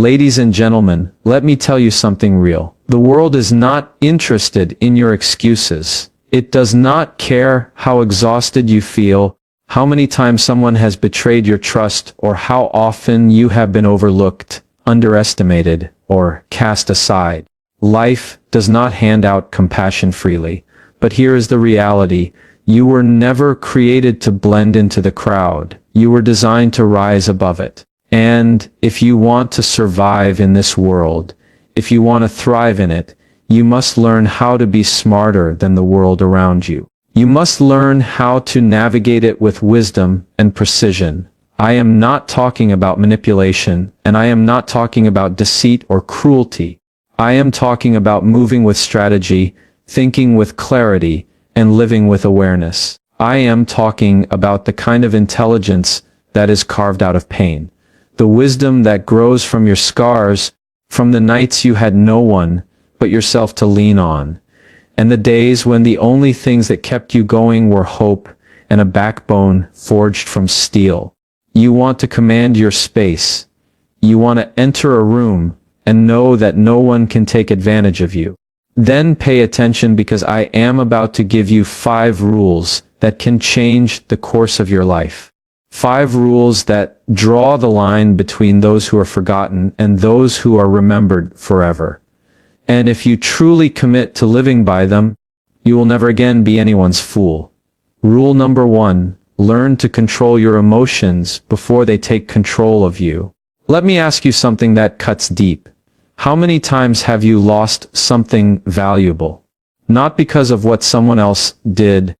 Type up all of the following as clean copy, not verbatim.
Ladies and gentlemen, let me tell you something real. The world is not interested in your excuses. It does not care how exhausted you feel, how many times someone has betrayed your trust, or how often you have been overlooked, underestimated, or cast aside. Life does not hand out compassion freely. But here is the reality. You were never created to blend into the crowd. You were designed to rise above it. And if you want to survive in this world, if you want to thrive in it, you must learn how to be smarter than the world around you. You must learn how to navigate it with wisdom and precision. I am not talking about manipulation, and I am not talking about deceit or cruelty. I am talking about moving with strategy, thinking with clarity, and living with awareness. I am talking about the kind of intelligence that is carved out of pain. The wisdom that grows from your scars, from the nights you had no one but yourself to lean on, and the days when the only things that kept you going were hope and a backbone forged from steel. You want to command your space. You want to enter a room and know that no one can take advantage of you. Then pay attention, because I am about to give you 5 rules that can change the course of your life. 5 rules that draw the line between those who are forgotten and those who are remembered forever. And if you truly commit to living by them, you will never again be anyone's fool. Rule number 1, learn to control your emotions before they take control of you. Let me ask you something that cuts deep. How many times have you lost something valuable? Not because of what someone else did,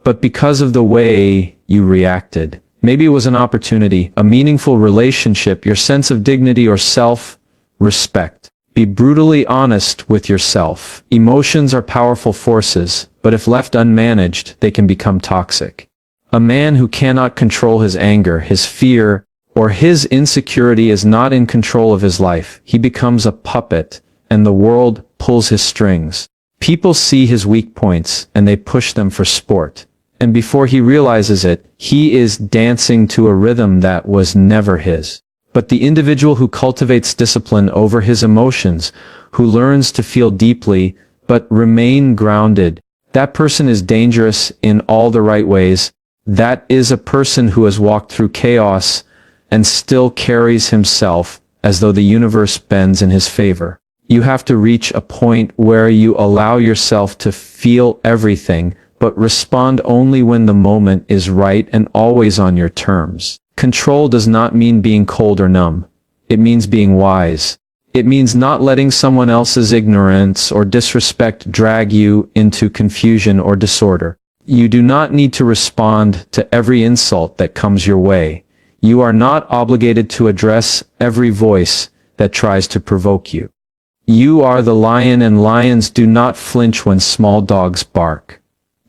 but because of the way you reacted. Maybe it was an opportunity, a meaningful relationship, your sense of dignity, or self-respect. Be brutally honest with yourself. Emotions are powerful forces, but if left unmanaged, they can become toxic. A man who cannot control his anger, his fear, or his insecurity is not in control of his life. He becomes a puppet, and the world pulls his strings. People see his weak points, and they push them for sport. And before he realizes it, he is dancing to a rhythm that was never his. But the individual who cultivates discipline over his emotions, who learns to feel deeply, but remain grounded, that person is dangerous in all the right ways. That is a person who has walked through chaos and still carries himself as though the universe bends in his favor. You have to reach a point where you allow yourself to feel everything, but respond only when the moment is right and always on your terms. Control does not mean being cold or numb. It means being wise. It means not letting someone else's ignorance or disrespect drag you into confusion or disorder. You do not need to respond to every insult that comes your way. You are not obligated to address every voice that tries to provoke you. You are the lion, and lions do not flinch when small dogs bark.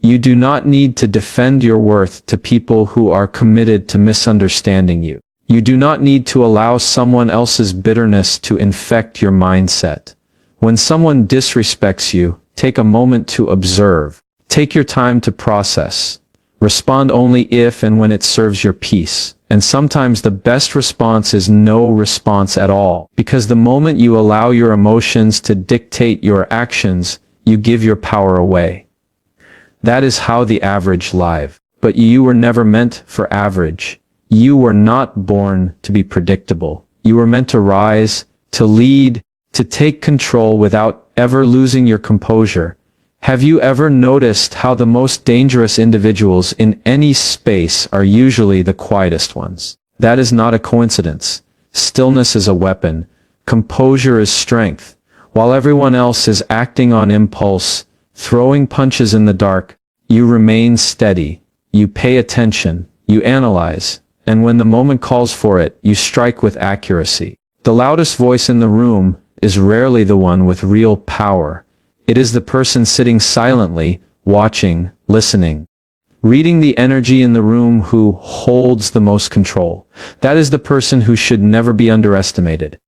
You do not need to defend your worth to people who are committed to misunderstanding you. You do not need to allow someone else's bitterness to infect your mindset. When someone disrespects you, take a moment to observe. Take your time to process. Respond only if and when it serves your peace. And sometimes the best response is no response at all. Because the moment you allow your emotions to dictate your actions, you give your power away. That is how the average live. But you were never meant for average. You were not born to be predictable. You were meant to rise, to lead, to take control without ever losing your composure. Have you ever noticed how the most dangerous individuals in any space are usually the quietest ones? That is not a coincidence. Stillness is a weapon. Composure is strength. While everyone else is acting on impulse, throwing punches in the dark, you remain steady. You pay attention. You analyze. And when the moment calls for it, you strike with accuracy. The loudest voice in the room is rarely the one with real power. It is the person sitting silently, watching, listening, reading the energy in the room, who holds the most control. That is the person who should never be underestimated.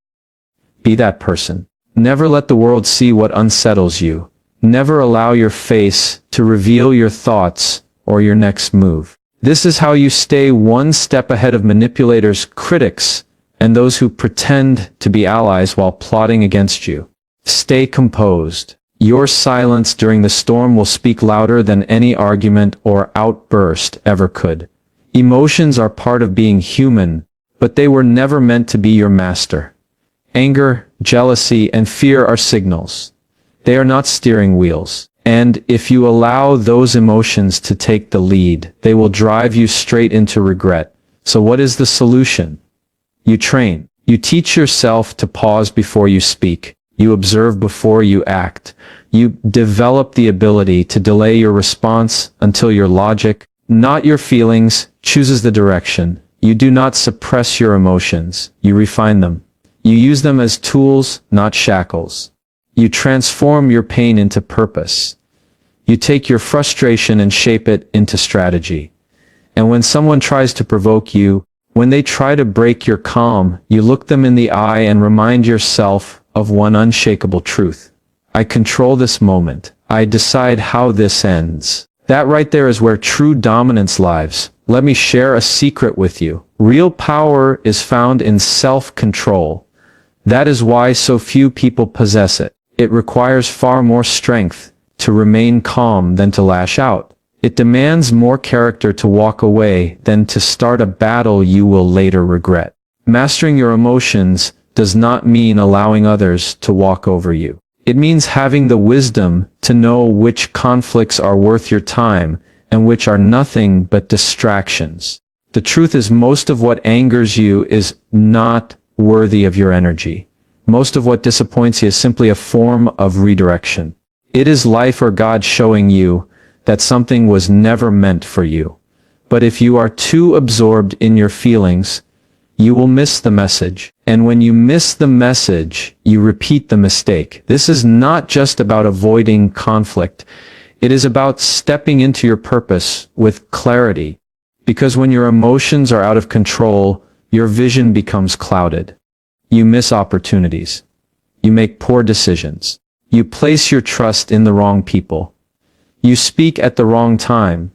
Be that person. Never let the world see what unsettles you. Never allow your face to reveal your thoughts or your next move. This is how you stay one step ahead of manipulators, critics, and those who pretend to be allies while plotting against you. Stay composed. Your silence during the storm will speak louder than any argument or outburst ever could. Emotions are part of being human, but they were never meant to be your master. Anger, jealousy, and fear are signals. They are not steering wheels. And if you allow those emotions to take the lead, they will drive you straight into regret. So what is the solution? You train. You teach yourself to pause before you speak. You observe before you act. You develop the ability to delay your response until your logic, not your feelings, chooses the direction. You do not suppress your emotions. You refine them. You use them as tools, not shackles. You transform your pain into purpose. You take your frustration and shape it into strategy. And when someone tries to provoke you, when they try to break your calm, you look them in the eye and remind yourself of one unshakable truth. I control this moment. I decide how this ends. That right there is where true dominance lies. Let me share a secret with you. Real power is found in self-control. That is why so few people possess it. It requires far more strength to remain calm than to lash out. It demands more character to walk away than to start a battle you will later regret. Mastering your emotions does not mean allowing others to walk over you. It means having the wisdom to know which conflicts are worth your time and which are nothing but distractions. The truth is, most of what angers you is not worthy of your energy. Most of what disappoints you is simply a form of redirection. It is life or God showing you that something was never meant for you. But if you are too absorbed in your feelings, you will miss the message. And when you miss the message, you repeat the mistake. This is not just about avoiding conflict. It is about stepping into your purpose with clarity. Because when your emotions are out of control, your vision becomes clouded. You miss opportunities. You make poor decisions. You place your trust in the wrong people. You speak at the wrong time.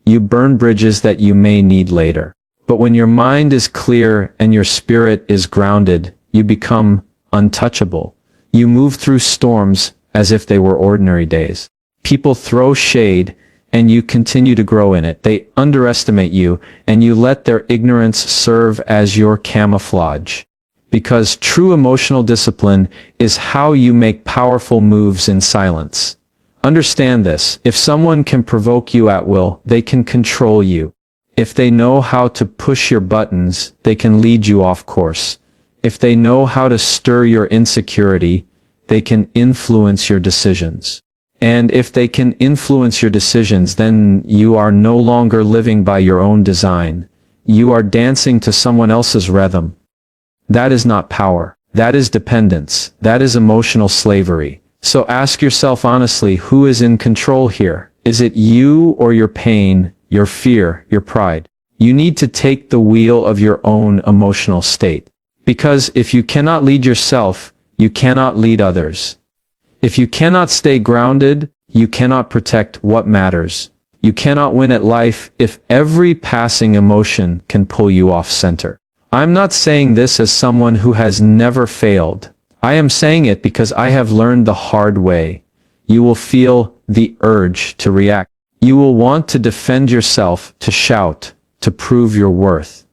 You burn bridges that you may need later. But when your mind is clear and your spirit is grounded, you become untouchable. You move through storms as if they were ordinary days. People throw shade and you continue to grow in it. They underestimate you and you let their ignorance serve as your camouflage. Because true emotional discipline is how you make powerful moves in silence. Understand this. If someone can provoke you at will, they can control you. If they know how to push your buttons, they can lead you off course. If they know how to stir your insecurity, they can influence your decisions. And if they can influence your decisions, then you are no longer living by your own design. You are dancing to someone else's rhythm. That is not power. That is dependence. That is emotional slavery. So ask yourself honestly, who is in control here? Is it you or your pain, your fear, your pride? You need to take the wheel of your own emotional state. Because if you cannot lead yourself, you cannot lead others. If you cannot stay grounded, you cannot protect what matters. You cannot win at life if every passing emotion can pull you off center. I'm not saying this as someone who has never failed. I am saying it because I have learned the hard way. You will feel the urge to react. You will want to defend yourself, to shout, to prove your worth.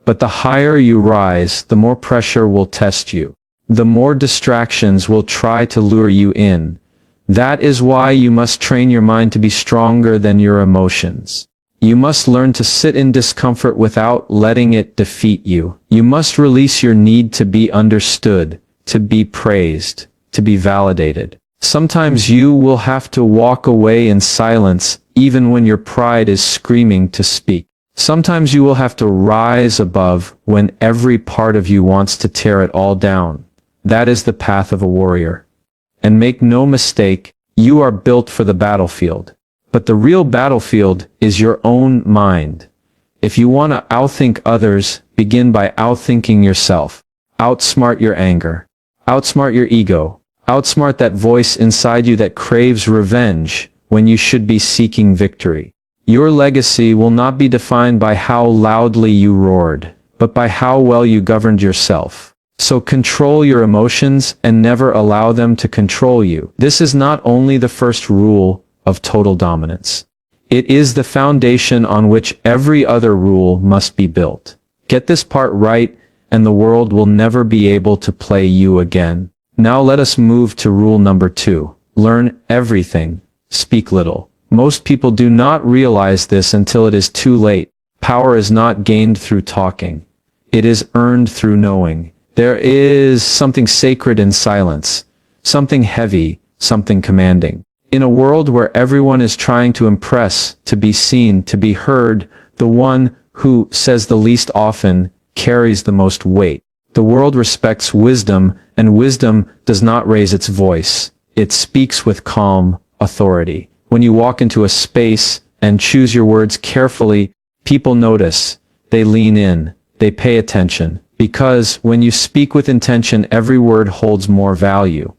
But the higher you rise, the more pressure will test you. The more distractions will try to lure you in. That is why you must train your mind to be stronger than your emotions. You must learn to sit in discomfort without letting it defeat you. You must release your need to be understood, to be praised, to be validated. Sometimes you will have to walk away in silence, even when your pride is screaming to speak. Sometimes you will have to rise above when every part of you wants to tear it all down. That is the path of a warrior. And make no mistake, you are built for the battlefield. But the real battlefield is your own mind. If you want to outthink others, begin by outthinking yourself. Outsmart your anger. Outsmart your ego. Outsmart that voice inside you that craves revenge when you should be seeking victory. Your legacy will not be defined by how loudly you roared, but by how well you governed yourself. So control your emotions and never allow them to control you. This is not only the first rule of total dominance. It is the foundation on which every other rule must be built. Get this part right, and the world will never be able to play you again. Now let us move to rule number 2. Learn everything. Speak little. Most people do not realize this until it is too late. Power is not gained through talking. It is earned through knowing. There is something sacred in silence, something heavy, something commanding. In a world where everyone is trying to impress, to be seen, to be heard, the one who says the least often carries the most weight. The world respects wisdom, and wisdom does not raise its voice. It speaks with calm authority. When you walk into a space and choose your words carefully, people notice. They lean in. They pay attention. Because when you speak with intention, every word holds more value.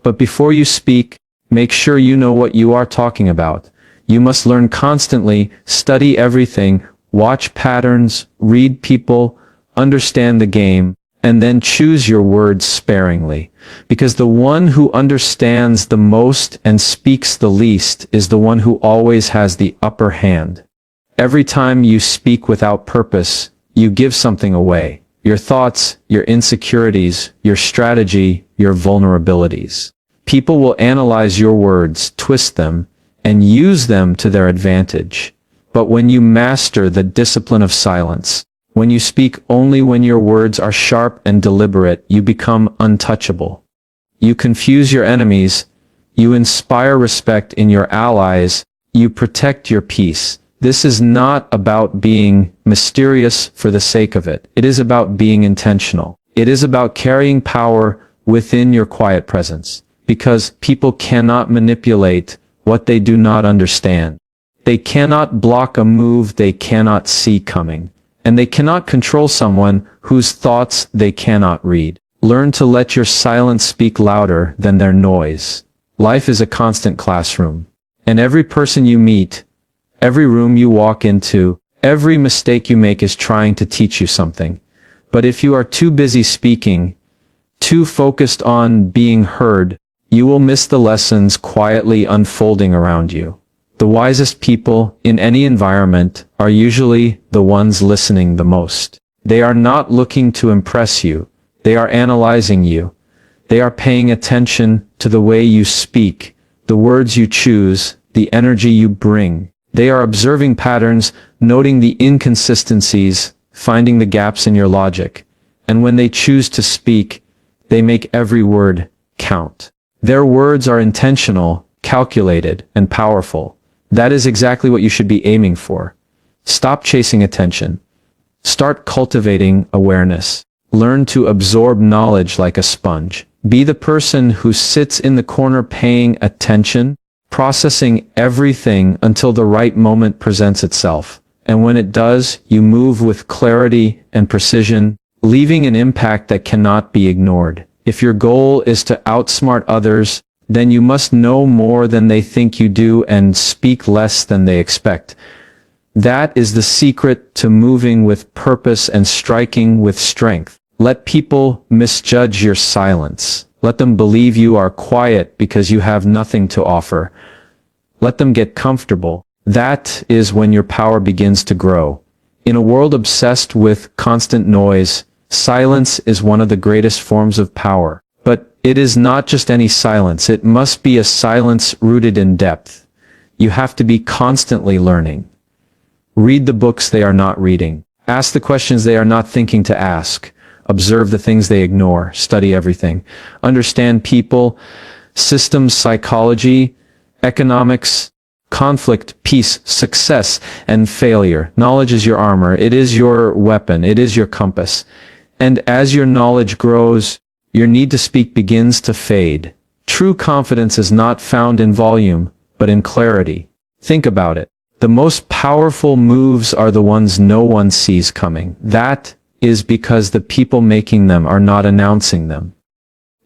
But before you speak, make sure you know what you are talking about. You must learn constantly, study everything, watch patterns, read people, understand the game, and then choose your words sparingly. Because the one who understands the most and speaks the least is the one who always has the upper hand. Every time you speak without purpose, you give something away. Your thoughts, your insecurities, your strategy, your vulnerabilities. People will analyze your words, twist them, and use them to their advantage. But when you master the discipline of silence, when you speak only when your words are sharp and deliberate, you become untouchable. You confuse your enemies, you inspire respect in your allies, you protect your peace. This is not about being mysterious for the sake of it. It is about being intentional. It is about carrying power within your quiet presence. Because people cannot manipulate what they do not understand. They cannot block a move they cannot see coming. And they cannot control someone whose thoughts they cannot read. Learn to let your silence speak louder than their noise. Life is a constant classroom. And every person you meet, every room you walk into, every mistake you make is trying to teach you something. But if you are too busy speaking, too focused on being heard, you will miss the lessons quietly unfolding around you. The wisest people in any environment are usually the ones listening the most. They are not looking to impress you. They are analyzing you. They are paying attention to the way you speak, the words you choose, the energy you bring. They are observing patterns, noting the inconsistencies, finding the gaps in your logic. And when they choose to speak, they make every word count. Their words are intentional, calculated, and powerful. That is exactly what you should be aiming for. Stop chasing attention. Start cultivating awareness. Learn to absorb knowledge like a sponge. Be the person who sits in the corner paying attention, processing everything until the right moment presents itself. And when it does, you move with clarity and precision, leaving an impact that cannot be ignored. If your goal is to outsmart others, then you must know more than they think you do and speak less than they expect. That is the secret to moving with purpose and striking with strength. Let people misjudge your silence. Let them believe you are quiet because you have nothing to offer. Let them get comfortable. That is when your power begins to grow. In a world obsessed with constant noise, silence is one of the greatest forms of power. But it is not just any silence. It must be a silence rooted in depth. You have to be constantly learning. Read the books they are not reading. Ask the questions they are not thinking to ask. Observe the things they ignore. Study everything. Understand people, systems, psychology, economics, conflict, peace, success, and failure. Knowledge is your armor. It is your weapon. It is your compass. And as your knowledge grows, your need to speak begins to fade. True confidence is not found in volume, but in clarity. Think about it. The most powerful moves are the ones no one sees coming. That is because the people making them are not announcing them.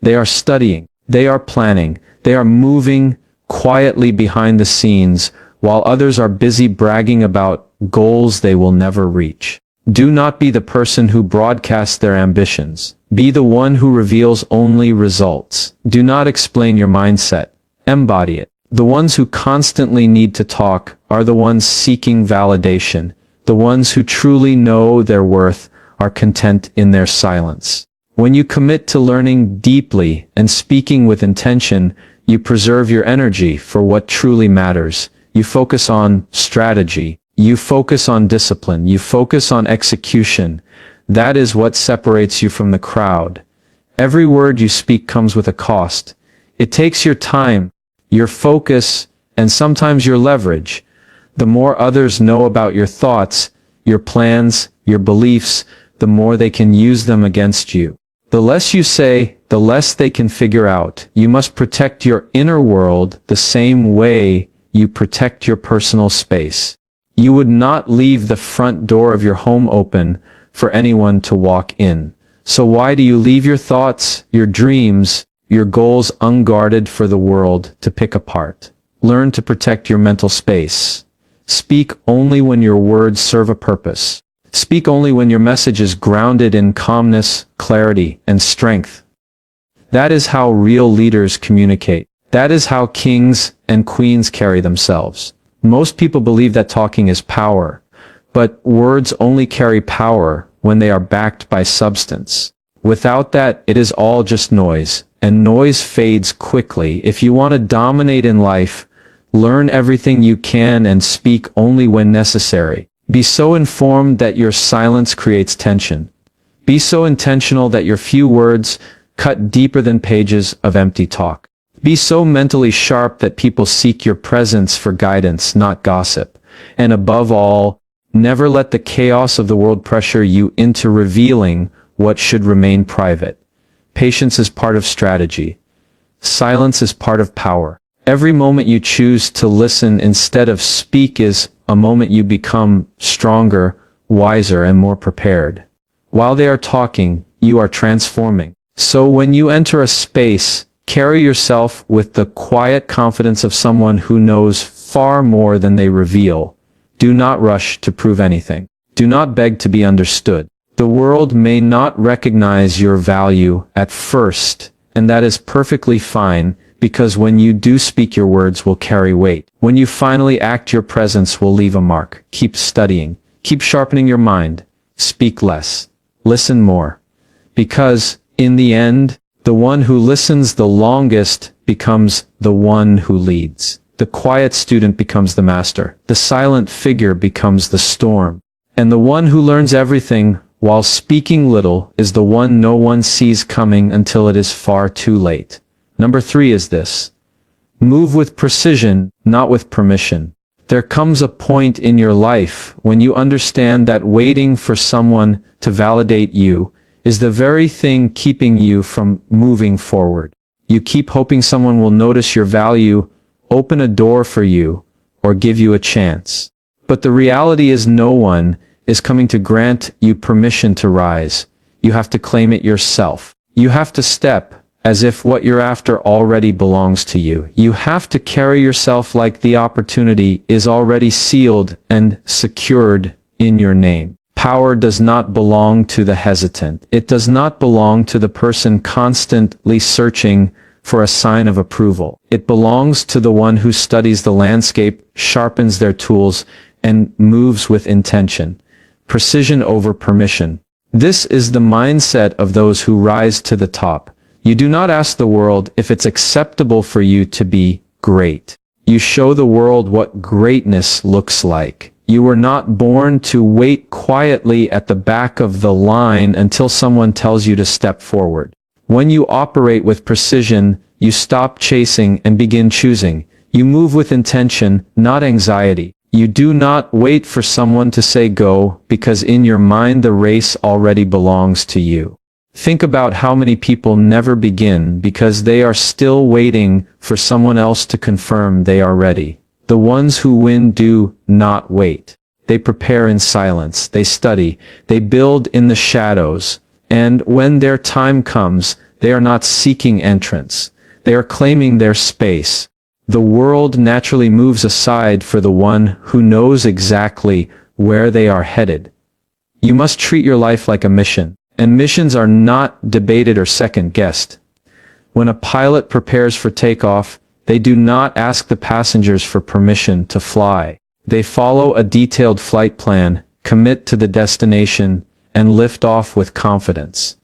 They are studying. They are planning. They are moving quietly behind the scenes, while others are busy bragging about goals they will never reach. Do not be the person who broadcasts their ambitions. Be the one who reveals only results. Do not explain your mindset. Embody it. The ones who constantly need to talk are the ones seeking validation. The ones who truly know their worth are content in their silence. When you commit to learning deeply and speaking with intention, you preserve your energy for what truly matters. You focus on strategy. You focus on discipline. You focus on execution. That is what separates you from the crowd. Every word you speak comes with a cost. It takes your time, your focus, and sometimes your leverage. The more others know about your thoughts, your plans, your beliefs, the more they can use them against you. The less you say, the less they can figure out. You must protect your inner world the same way you protect your personal space. You would not leave the front door of your home open for anyone to walk in. So why do you leave your thoughts, your dreams, your goals unguarded for the world to pick apart? Learn to protect your mental space. Speak only when your words serve a purpose. Speak only when your message is grounded in calmness, clarity, and strength. That is how real leaders communicate. That is how kings and queens carry themselves. Most people believe that talking is power, but words only carry power when they are backed by substance. Without that, it is all just noise, and noise fades quickly. If you want to dominate in life, learn everything you can and speak only when necessary. Be so informed that your silence creates tension. Be so intentional that your few words cut deeper than pages of empty talk. Be so mentally sharp that people seek your presence for guidance, not gossip. And above all, never let the chaos of the world pressure you into revealing what should remain private. Patience is part of strategy. Silence is part of power. Every moment you choose to listen instead of speak is a moment you become stronger, wiser, and more prepared. While they are talking, you are transforming. So when you enter a space, carry yourself with the quiet confidence of someone who knows far more than they reveal. Do not rush to prove anything. Do not beg to be understood. The world may not recognize your value at first, and that is perfectly fine, because when you do speak, your words will carry weight. When you finally act, your presence will leave a mark. Keep studying. Keep sharpening your mind. Speak less. Listen more. Because, in the end, the one who listens the longest becomes the one who leads. The quiet student becomes the master. The silent figure becomes the storm. And the one who learns everything while speaking little is the one no one sees coming until it is far too late. Number 3 is this. Move with precision, not with permission. There comes a point in your life when you understand that waiting for someone to validate you is the very thing keeping you from moving forward. You keep hoping someone will notice your value, open a door for you, or give you a chance. But the reality is no one is coming to grant you permission to rise. You have to claim it yourself. You have to step as if what you're after already belongs to you. You have to carry yourself like the opportunity is already sealed and secured in your name. Power does not belong to the hesitant. It does not belong to the person constantly searching for a sign of approval. It belongs to the one who studies the landscape, sharpens their tools, and moves with intention. Precision over permission. This is the mindset of those who rise to the top. You do not ask the world if it's acceptable for you to be great. You show the world what greatness looks like. You were not born to wait quietly at the back of the line until someone tells you to step forward. When you operate with precision, you stop chasing and begin choosing. You move with intention, not anxiety. You do not wait for someone to say go, because in your mind the race already belongs to you. Think about how many people never begin because they are still waiting for someone else to confirm they are ready. The ones who win do not wait. They prepare in silence, they study, they build in the shadows, and when their time comes, they are not seeking entrance. They are claiming their space. The world naturally moves aside for the one who knows exactly where they are headed. You must treat your life like a mission, and missions are not debated or second-guessed. When a pilot prepares for takeoff, they do not ask the passengers for permission to fly. They follow a detailed flight plan, commit to the destination, and lift off with confidence.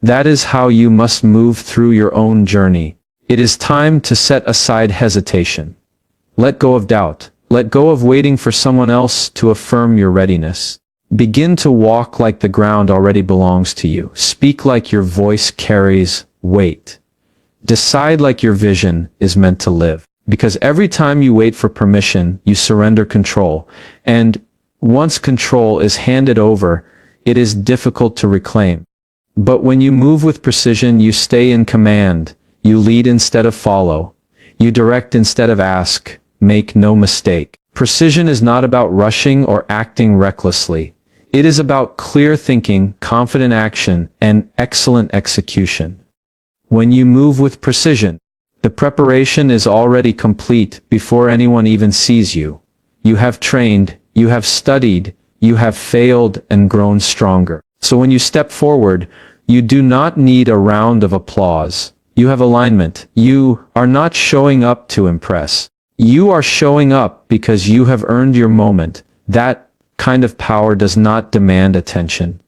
That is how you must move through your own journey. It is time to set aside hesitation. Let go of doubt. Let go of waiting for someone else to affirm your readiness. Begin to walk like the ground already belongs to you. Speak like your voice carries weight. Decide like your vision is meant to live. Because every time you wait for permission, you surrender control. And once control is handed over, it is difficult to reclaim. But when you move with precision, you stay in command. You lead instead of follow. You direct instead of ask. Make no mistake. Precision is not about rushing or acting recklessly. It is about clear thinking, confident action, and excellent execution. When you move with precision, the preparation is already complete before anyone even sees you. You have trained, you have studied, you have failed and grown stronger. So when you step forward, you do not need a round of applause. You have alignment. You are not showing up to impress. You are showing up because you have earned your moment. That kind of power does not demand attention.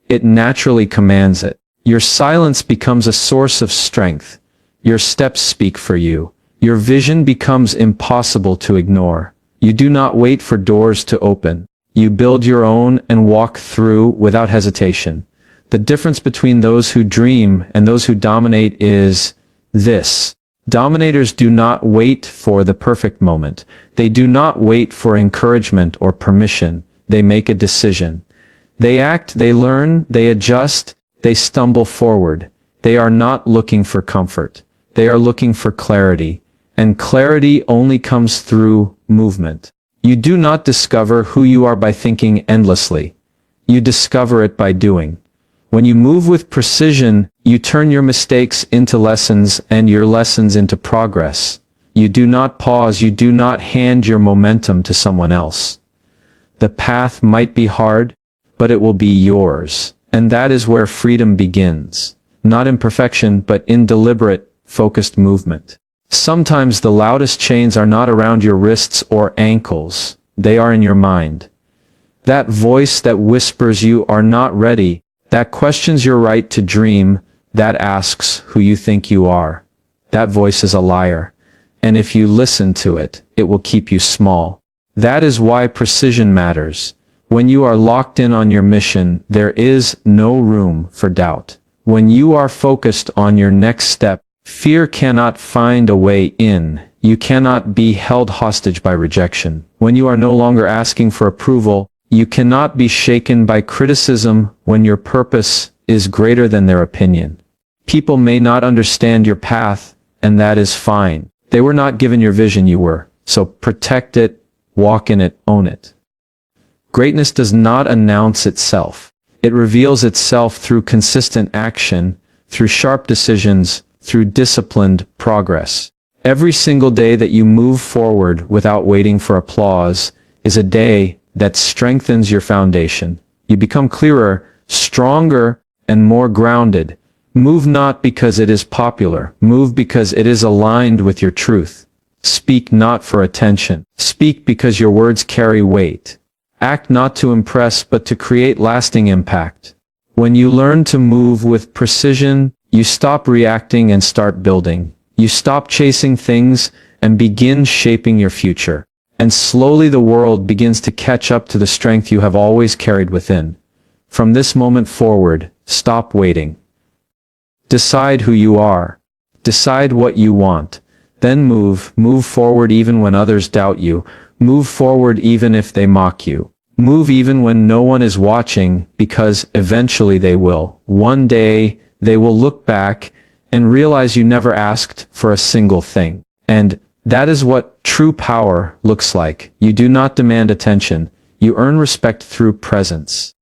It naturally commands it. Your silence becomes a source of strength. Your steps speak for you. Your vision becomes impossible to ignore. You do not wait for doors to open. You build your own and walk through without hesitation. The difference between those who dream and those who dominate is this. Dominators do not wait for the perfect moment. They do not wait for encouragement or permission. They make a decision. They act, they learn, they adjust, they stumble forward. They are not looking for comfort. They are looking for clarity. And clarity only comes through movement. You do not discover who you are by thinking endlessly. You discover it by doing. When you move with precision, you turn your mistakes into lessons and your lessons into progress. You do not pause, you do not hand your momentum to someone else. The path might be hard, but it will be yours. And that is where freedom begins. Not in perfection, but in deliberate, focused movement. Sometimes the loudest chains are not around your wrists or ankles. They are in your mind. That voice that whispers you are not ready, that questions your right to dream, that asks who you think you are. That voice is a liar. And if you listen to it, it will keep you small. That is why precision matters. When you are locked in on your mission, there is no room for doubt. When you are focused on your next step, fear cannot find a way in. You cannot be held hostage by rejection. When you are no longer asking for approval, you cannot be shaken by criticism when your purpose is greater than their opinion. People may not understand your path, and that is fine. They were not given your vision, you were. So protect it, walk in it, own it. Greatness does not announce itself. It reveals itself through consistent action, through sharp decisions, through disciplined progress. Every single day that you move forward without waiting for applause is a day that strengthens your foundation. You become clearer, stronger, and more grounded. Move not because it is popular. Move because it is aligned with your truth. Speak not for attention. Speak because your words carry weight. Act not to impress but to create lasting impact. When you learn to move with precision, you stop reacting and start building. You stop chasing things and begin shaping your future. And slowly the world begins to catch up to the strength you have always carried within. From this moment forward, stop waiting. Decide who you are. Decide what you want. Then move forward even when others doubt you. Move forward even if they mock you. Move even when no one is watching, because eventually they will. One day, they will look back and realize you never asked for a single thing. And that is what true power looks like. You do not demand attention. You earn respect through presence.